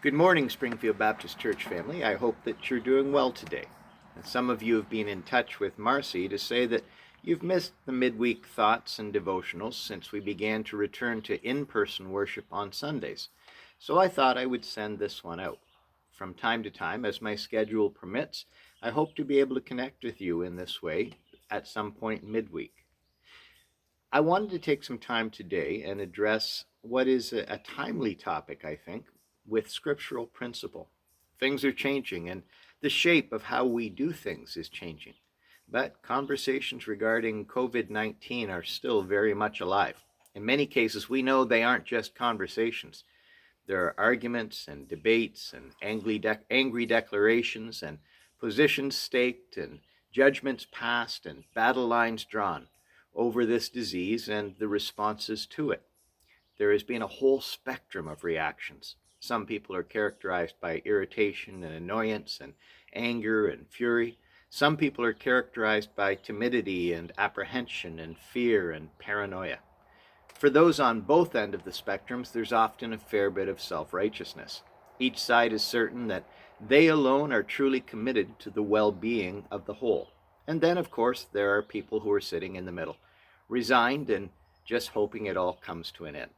Good morning, Springfield Baptist Church family. I hope that you're doing well today. Some of you have been in touch with Marcy to say that you've missed the midweek thoughts and devotionals since we began to return to in-person worship on Sundays. So I thought I would send this one out. From time to time, as my schedule permits, I hope to be able to connect with you in this way at some point midweek. I wanted to take some time today and address what is a timely topic, I think, with scriptural principle. Things are changing, and the shape of how we do things is changing. But conversations regarding COVID-19 are still very much alive. In many cases, we know they aren't just conversations. There are arguments and debates and angry declarations and positions staked and judgments passed and battle lines drawn over this disease and the responses to it. There has been a whole spectrum of reactions. Some people are characterized by irritation and annoyance and anger and fury. Some people are characterized by timidity and apprehension and fear and paranoia. For those on both ends of the spectrums, there's often a fair bit of self-righteousness. Each side is certain that they alone are truly committed to the well-being of the whole. And then, of course, there are people who are sitting in the middle, resigned and just hoping it all comes to an end.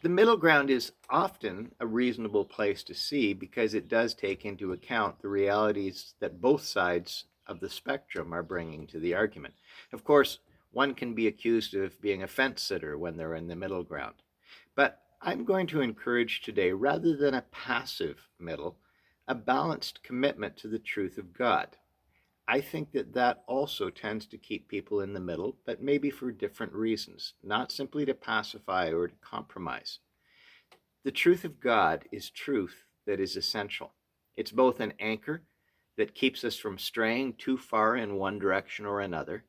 The middle ground is often a reasonable place to see because it does take into account the realities that both sides of the spectrum are bringing to the argument. Of course, one can be accused of being a fence sitter when they're in the middle ground. But I'm going to encourage today, rather than a passive middle, a balanced commitment to the truth of God. I think that also tends to keep people in the middle, but maybe for different reasons, not simply to pacify or to compromise. The truth of God is truth that is essential. It's both an anchor that keeps us from straying too far in one direction or another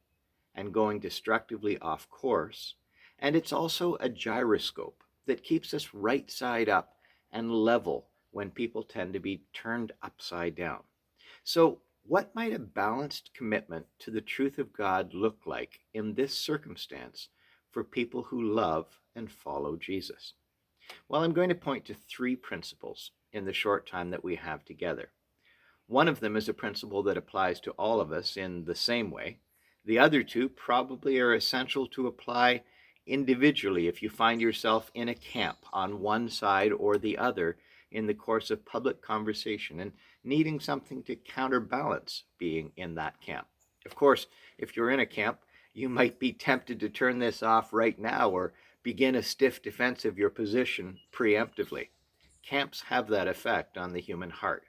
and going destructively off course, and it's also a gyroscope that keeps us right side up and level when people tend to be turned upside down. So, what might a balanced commitment to the truth of God look like in this circumstance for people who love and follow Jesus? Well, I'm going to point to three principles in the short time that we have together. One of them is a principle that applies to all of us in the same way. The other two probably are essential to apply individually if you find yourself in a camp on one side or the other in the course of public conversation and needing something to counterbalance being in that camp. Of course, if you're in a camp, you might be tempted to turn this off right now or begin a stiff defense of your position preemptively. Camps have that effect on the human heart.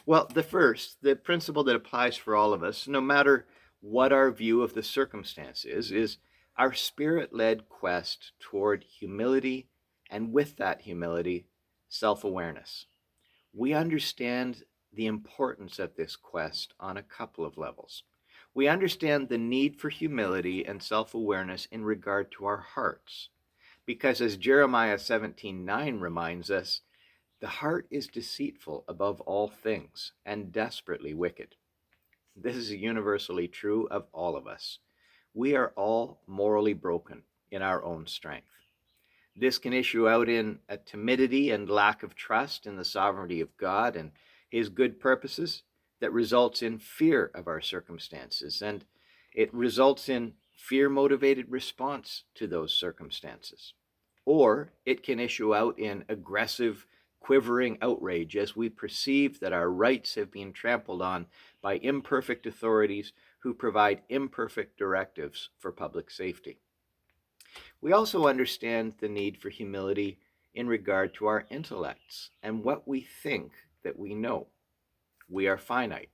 Well, the principle that applies for all of us, no matter what our view of the circumstance is our spirit-led quest toward humility, and with that humility, self-awareness. We understand the importance of this quest on a couple of levels. We understand the need for humility and self-awareness in regard to our hearts, because as Jeremiah 17:9 reminds us, the heart is deceitful above all things and desperately wicked. This is universally true of all of us. We are all morally broken in our own strength. This can issue out in a timidity and lack of trust in the sovereignty of God and His good purposes that results in fear of our circumstances, and it results in fear-motivated response to those circumstances. Or it can issue out in aggressive, quivering outrage as we perceive that our rights have been trampled on by imperfect authorities who provide imperfect directives for public safety. We also understand the need for humility in regard to our intellects and what we think that we know. We are finite,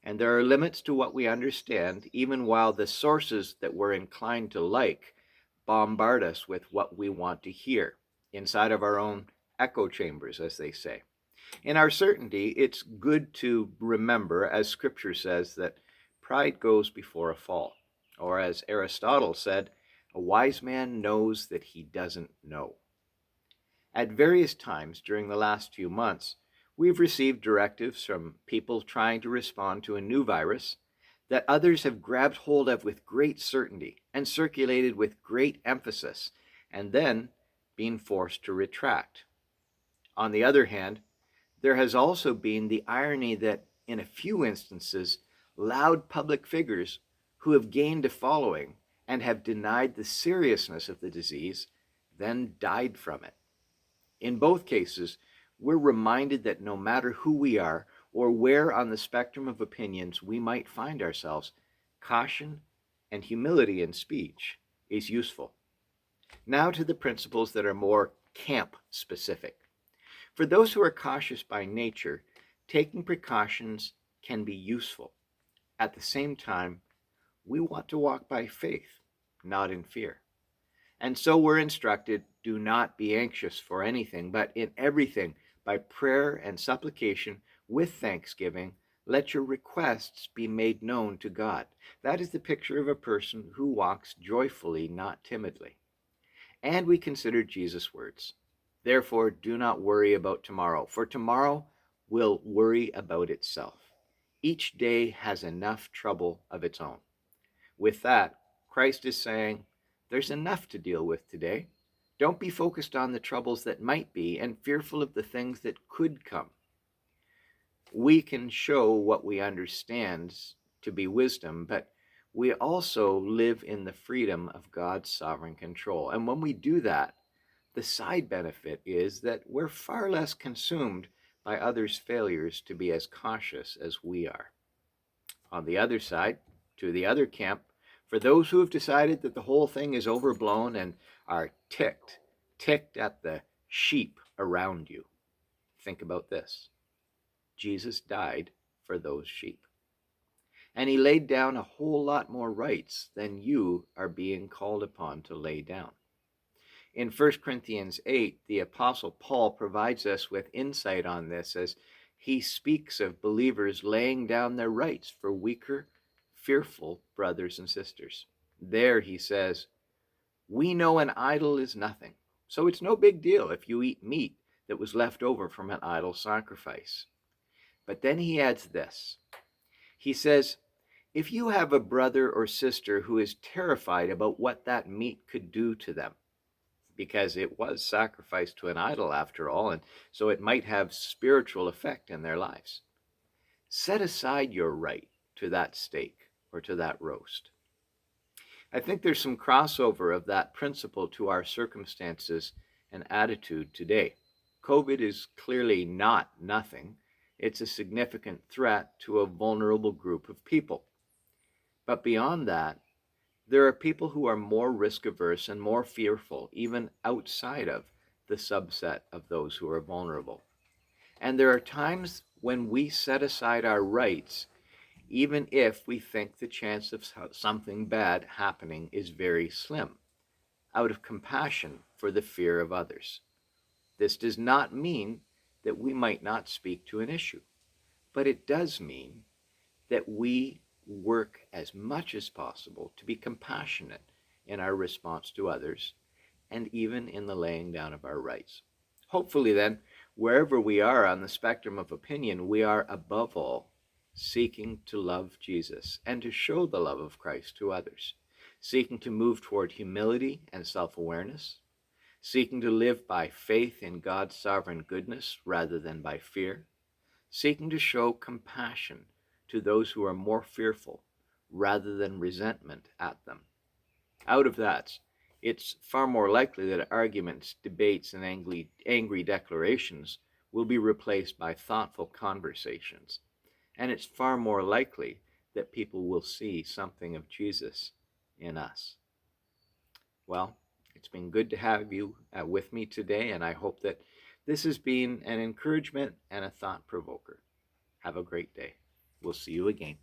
and there are limits to what we understand, even while the sources that we're inclined to like bombard us with what we want to hear inside of our own echo chambers, as they say. In our certainty, it's good to remember, as Scripture says, that pride goes before a fall. Or as Aristotle said, a wise man knows that he doesn't know. At various times during the last few months, we've received directives from people trying to respond to a new virus that others have grabbed hold of with great certainty and circulated with great emphasis, and then been forced to retract. On the other hand, there has also been the irony that, in a few instances, loud public figures who have gained a following and have denied the seriousness of the disease then died from it. In both cases, we're reminded that no matter who we are or where on the spectrum of opinions we might find ourselves, caution and humility in speech is useful. Now to the principles that are more camp specific. For those who are cautious by nature, taking precautions can be useful. At the same time, we want to walk by faith, not in fear. And so we're instructed, do not be anxious for anything, but in everything, by prayer and supplication, with thanksgiving, let your requests be made known to God. That is the picture of a person who walks joyfully, not timidly. And we consider Jesus' words. Therefore, do not worry about tomorrow, for tomorrow will worry about itself. Each day has enough trouble of its own. With that, Christ is saying, there's enough to deal with today. Don't be focused on the troubles that might be and fearful of the things that could come. We can show what we understand to be wisdom, but we also live in the freedom of God's sovereign control. And when we do that, the side benefit is that we're far less consumed by others' failures to be as cautious as we are. On the other side, to the other camp, for those who have decided that the whole thing is overblown and are ticked at the sheep around you, think about this. Jesus died for those sheep. And he laid down a whole lot more rights than you are being called upon to lay down. In 1 Corinthians 8, the Apostle Paul provides us with insight on this as he speaks of believers laying down their rights for weaker, fearful brothers and sisters. There he says, we know an idol is nothing, so it's no big deal if you eat meat that was left over from an idol sacrifice. But then he adds this. He says, if you have a brother or sister who is terrified about what that meat could do to them, because it was sacrificed to an idol after all, and so it might have spiritual effect in their lives, set aside your right to that steak or to that roast. I think there's some crossover of that principle to our circumstances and attitude today. COVID is clearly not nothing. It's a significant threat to a vulnerable group of people. But beyond that, there are people who are more risk-averse and more fearful, even outside of the subset of those who are vulnerable. And there are times when we set aside our rights, even if we think the chance of something bad happening is very slim, out of compassion for the fear of others. This does not mean that we might not speak to an issue, but it does mean that we work as much as possible to be compassionate in our response to others and even in the laying down of our rights. Hopefully then, wherever we are on the spectrum of opinion, we are above all seeking to love Jesus and to show the love of Christ to others, seeking to move toward humility and self-awareness, seeking to live by faith in God's sovereign goodness rather than by fear, seeking to show compassion to those who are more fearful rather than resentment at them. Out of that, it's far more likely that arguments, debates, and angry declarations will be replaced by thoughtful conversations. And it's far more likely that people will see something of Jesus in us. Well, it's been good to have you with me today, and I hope that this has been an encouragement and a thought provoker. Have a great day. We'll see you again.